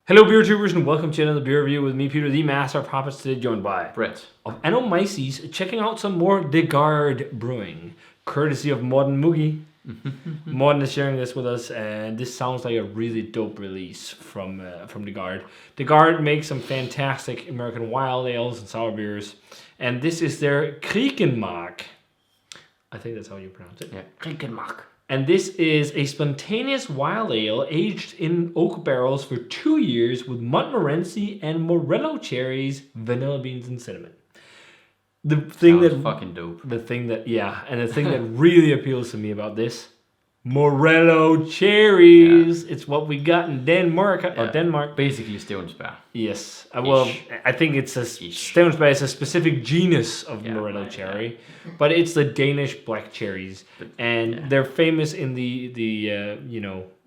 Hello, beer tubers, and welcome to another beer review with me, Peter, the Master of Hoppets, today joined by Brett of Anomyces, checking out some more Garde Brewing, courtesy of Morten Mugi. Morten is sharing this with us, and this sounds like a really dope release from Garde. Garde makes some fantastic American wild ales and sour beers, and this is their Kriekenmaak. I think that's how you pronounce it. Yeah, Kriekenmaak. And this is a spontaneous wild ale aged in oak barrels for 2 years with Montmorency and Morello cherries, vanilla beans, and cinnamon. The thing Sounds fucking dope. the thing that really appeals to me about this, Morello cherries. Yeah. It's what we got in Denmark. Basically Stevensberg. Yes. Well, I think it's Stevensberg is a specific genus of Morello cherry, but it's the Danish black cherries, and they're famous in the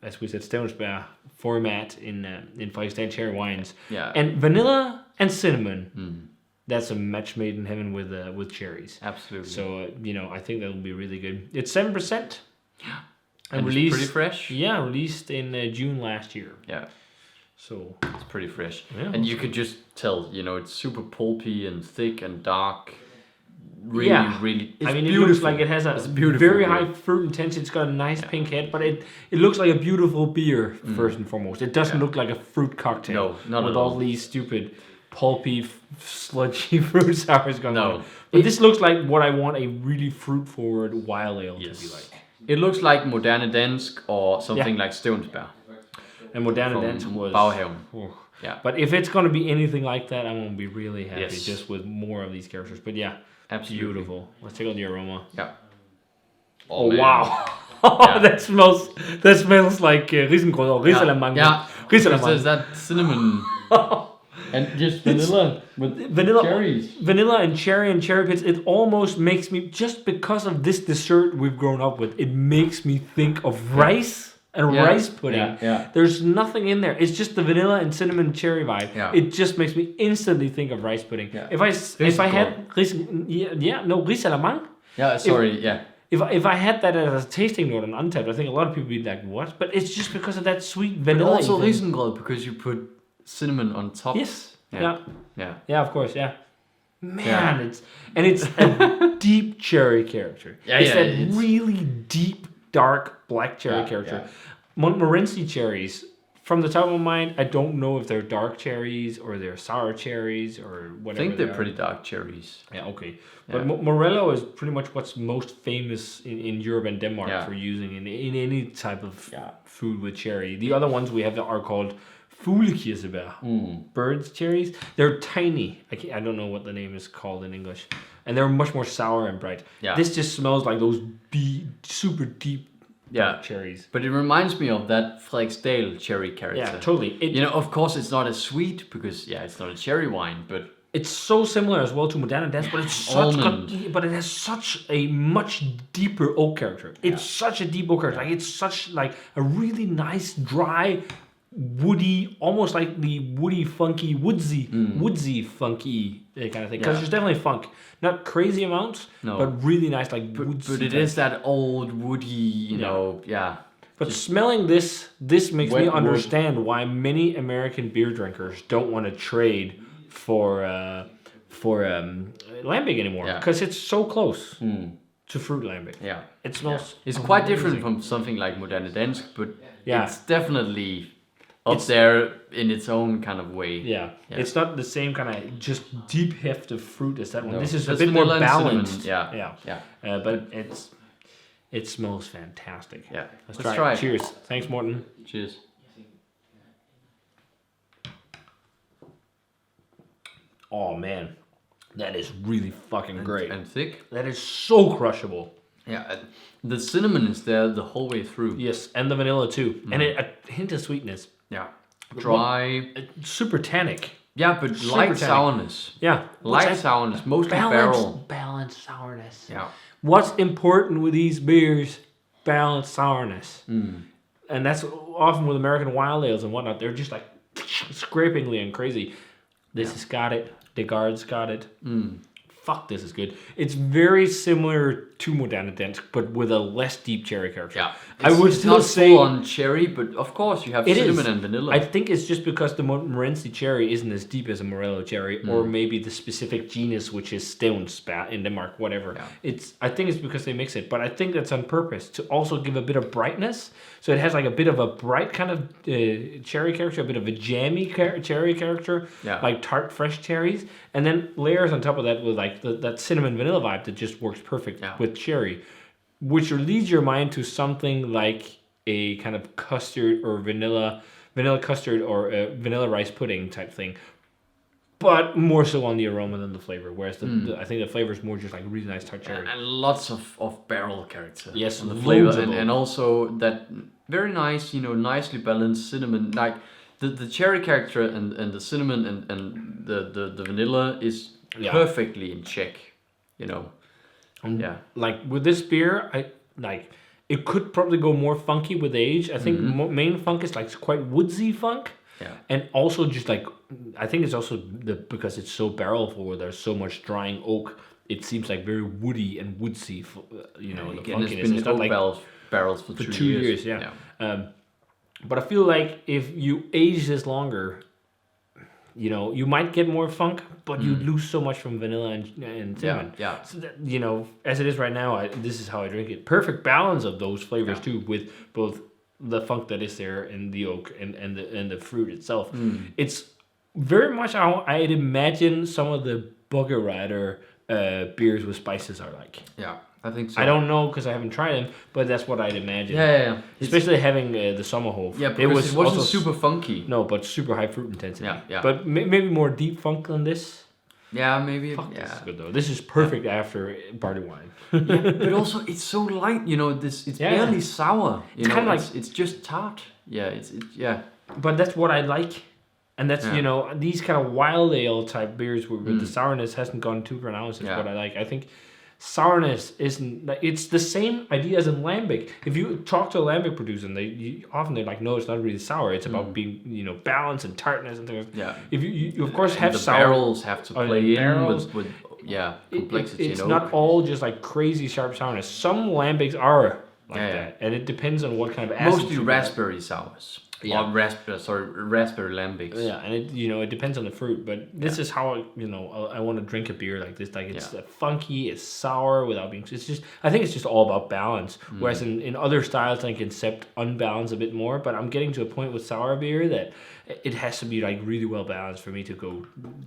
as we said, Stevensberg format in Five Cherry wines. Yeah. And vanilla and cinnamon. That's a match made in heaven with cherries. Absolutely. So I think that'll be really good. It's 7%. Yeah. And released, pretty fresh. Yeah, released in June last year. Yeah. So it's pretty fresh. Yeah, and you could just tell, it's super pulpy and thick and dark. Really. It's it beautiful. looks like it has a very high fruit intensity. It's got a nice pink head, but it looks like a beautiful beer first and foremost. It doesn't look like a fruit cocktail. No, not with at all. These stupid, pulpy, sludgy fruit sours going on. But But this looks like what I want a really fruit-forward wild ale to be like. It looks like Moderne Dansk or something like Stevensberg. And Moderne Dansk was Bauhaven. Yeah. But if it's going to be anything like that, I'm going to be really happy just with more of these characters. But yeah, absolutely beautiful. Let's take out the aroma. Yeah. Oh wow. That smells like Riesengrün or Rieselemang. Yeah. Rieselemang. There's that cinnamon. And just vanilla with cherries. Vanilla and cherry pits. It almost makes me, just because of this dessert we've grown up with, it makes me think of rice and rice pudding. Yeah. There's nothing in there. It's just the vanilla and cinnamon cherry vibe. Yeah. It just makes me instantly think of rice pudding. Yeah. If I had Rieselemang. Yeah, sorry, If I had that as a tasting note on Untapped, I think a lot of people would be like, what? But it's just because of that sweet vanilla. But also Riesengrün, because you put cinnamon on top. Yes. Yeah. Yeah, of course, yeah. Man, it's a deep cherry character. It's really deep, dark black cherry character. Yeah. Montmorency cherries, from the top of my mind, I don't know if they're dark cherries or they're sour cherries or whatever. I think they're pretty dark cherries. Yeah, okay. But Morello is pretty much what's most famous in Europe and Denmark for using in any type of food with cherry. The other ones we have are called Fuglekirsebær, birds cherries. They're tiny. I don't know what the name is called in English. And they're much more sour and bright. Yeah. This just smells like those super deep cherries. But it reminds me of that Frederiksdal cherry character. Yeah, totally. Of course it's not as sweet because it's not a cherry wine, but it's so similar as well to Moderne Dansk, but it has such a much deeper oak character. It's such a deep oak character. Like it's such like a really nice dry, woody, almost like the woody, funky, woodsy, funky kind of thing. Because there's definitely funk, not crazy amounts, but really nice, like woodsy. But it is that old woody, But smelling this makes me understand why many American beer drinkers don't want to trade for lambic anymore, because it's so close to fruit lambic. Yeah, it smells. It's quite different from something like Moderne Dansk, but it's definitely up there in its own kind of way. Yeah. It's not the same kind of just deep heft of fruit as that one. This is a bit more balanced. But it smells fantastic. Yeah, let's try it. Cheers. Thanks, Morten. Cheers. Oh man, that is really fucking great and thick. That is so crushable. Yeah, the cinnamon is there the whole way through. Yes, and the vanilla too, and a hint of sweetness. Yeah, dry, super tannic. Yeah, but super light sourness. Yeah, light sourness, mostly barrel. Balanced sourness. Yeah. What's important with these beers? Balanced sourness. And that's often with American wild ales and whatnot. They're just like scrapingly and crazy. This has got it. The Garde's got it. fuck, this is good. It's very similar to Moderne Dansk, but with a less deep cherry character. Yeah, I would still not say full on cherry, but of course you have cinnamon and vanilla. I think it's just because the Morency cherry isn't as deep as a Morello cherry, or maybe the specific genus, which is Stevnspa in Denmark, whatever. Yeah. I think it's because they mix it, but I think that's on purpose to also give a bit of brightness. So it has like a bit of a bright kind of cherry character, a bit of a jammy cherry character, like tart fresh cherries, and then layers on top of that with like that cinnamon vanilla vibe that just works perfect with cherry, which leads your mind to something like a kind of custard or vanilla custard or a vanilla rice pudding type thing, but more so on the aroma than the flavor. Whereas I think the flavor is more just like really nice tart cherry. And lots of barrel character. Yes, on the flavor. And also that very nice, nicely balanced cinnamon. Like the cherry character and the cinnamon and the vanilla is perfectly in check, Like with this beer, it could probably go more funky with age. I think main funk is like quite woodsy funk. Yeah. And also just like, I think it's also because it's so barrel forward, there's so much drying oak, it seems like very woody and woodsy, the funkiness. It's been not like barrels for 2 years. But I feel like if you age this longer, you might get more funk, but you lose so much from vanilla and cinnamon. Yeah. So that, as it is right now, this is how I drink it. Perfect balance of those flavors too, with both the funk that is there in the oak and the fruit itself. It's very much how I'd imagine some of the Bugger Rider beers with spices are like. Yeah, I think so. I don't know because I haven't tried them, but that's what I'd imagine. Yeah. Especially having the Sommerhof. Yeah, because it wasn't super funky. No, but super high fruit intensity. Yeah. But maybe more deep funk than this. Yeah, maybe. This is good though. This is perfect after barley wine. But also it's so light. It's barely sour. It's kind of like it's just tart. Yeah, But that's what I like, and that's these kind of wild ale type beers where the sourness hasn't gone too pronounced is what I like. I think sourness isn't. It's the same idea as in lambic. If you talk to a lambic producer, and they're like, no, it's not really sour. It's about being balance and tartness and things. Yeah. If you of course have the sour. Barrels have to play in with complexity. It's not all just like crazy sharp sourness. Some lambics are like that, and it depends on what kind of acid. Mostly raspberry sours. Yeah. Or raspberry lambics. Yeah, and it depends on the fruit, but this is how I want to drink a beer like this. Like it's funky, it's sour without being. It's just I think it's just all about balance. Whereas in other styles, I can accept unbalance a bit more. But I'm getting to a point with sour beer that it has to be like really well balanced for me to go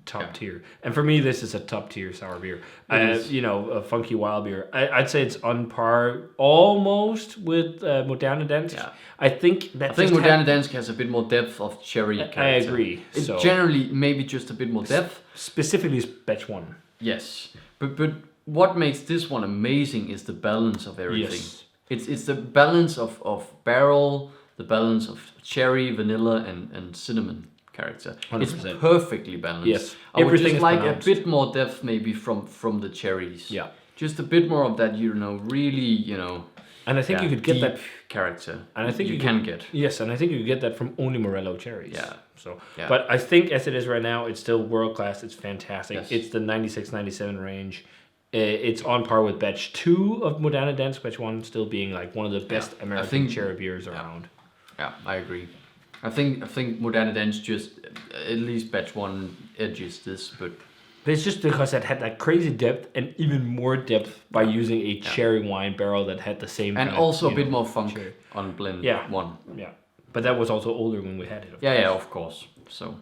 top tier. And for me, this is a top tier sour beer. A funky wild beer. I'd say it's on par almost with Moderne Dansk. Yeah. I think Moderne Dansk has a bit more depth of cherry character. I agree. It's generally maybe just a bit more depth. Specifically batch one. Yes. But what makes this one amazing is the balance of everything. Yes. It's the balance of barrel, the balance of cherry, vanilla and cinnamon character. 100%. It's perfectly balanced. Yes. I would just like a bit more depth maybe from the cherries. Yeah. Just a bit more of that, really, and I think you could get that character. And I think you can get. Yes, and I think you could get that from only Morello cherries. Yeah. So, but I think as it is right now, it's still world class. It's fantastic. Yes. It's the 96-97 range. It's on par with batch 2 of Moderne Dansk. Batch 1 still being like one of the best American cherry beers around. Yeah, I agree. I think Moderne Dansk just at least batch 1 edges this, but it's just because it had that crazy depth and even more depth by using a cherry wine barrel that had the same. And also a bit more funk on blend 1. Yeah, but that was also older when we had it. Of course. So,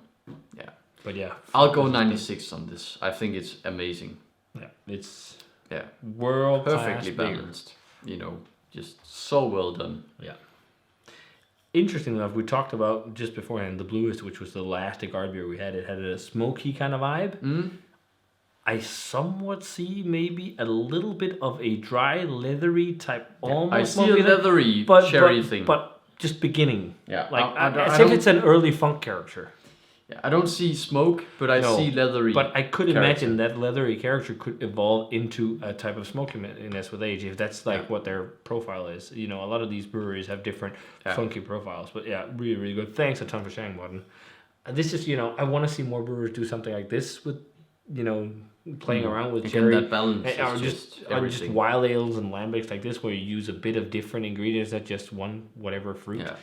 But I'll go 96 on this. I think it's amazing. Yeah, it's world perfectly balanced. Just so well done. Yeah. Interesting enough, we talked about just beforehand the Bluest, which was the last Garde beer we had. It had a smoky kind of vibe. I somewhat see maybe a little bit of a dry, leathery type, almost. I see a leathery cherry thing, but just beginning. Yeah, like as if it's an early funk character. Yeah, I don't see smoke, but I see leathery. But I could imagine that leathery character could evolve into a type of smokiness with age, if that's like what their profile is. A lot of these breweries have different funky profiles. But really, really good. Thanks a ton for sharing, Martin. This is, I want to see more brewers do something like this with playing around with cherry. That balance or just wild ales and lambics like this, where you use a bit of different ingredients, not just one whatever fruit. Yeah.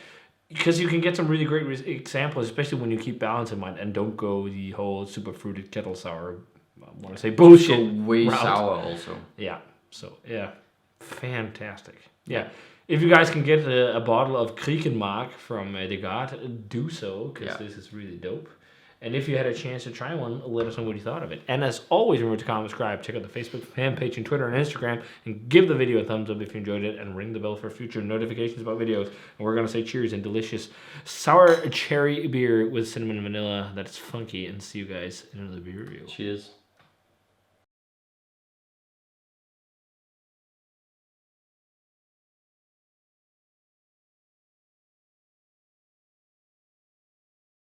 Because you can get some really great examples, especially when you keep balance in mind and don't go the whole super fruited kettle sour. I want to say bullshit. Way route. Sour also. Yeah. So yeah, fantastic. Yeah. If you guys can get a bottle of Kriekenmaak from the Garde, do so, because this is really dope. And if you had a chance to try one, let us know what you thought of it. And as always, remember to comment, subscribe, check out the Facebook fan page and Twitter and Instagram, and give the video a thumbs up if you enjoyed it, and ring the bell for future notifications about videos. And we're going to say cheers and delicious sour cherry beer with cinnamon and vanilla that's funky, and see you guys in another beer review. Cheers.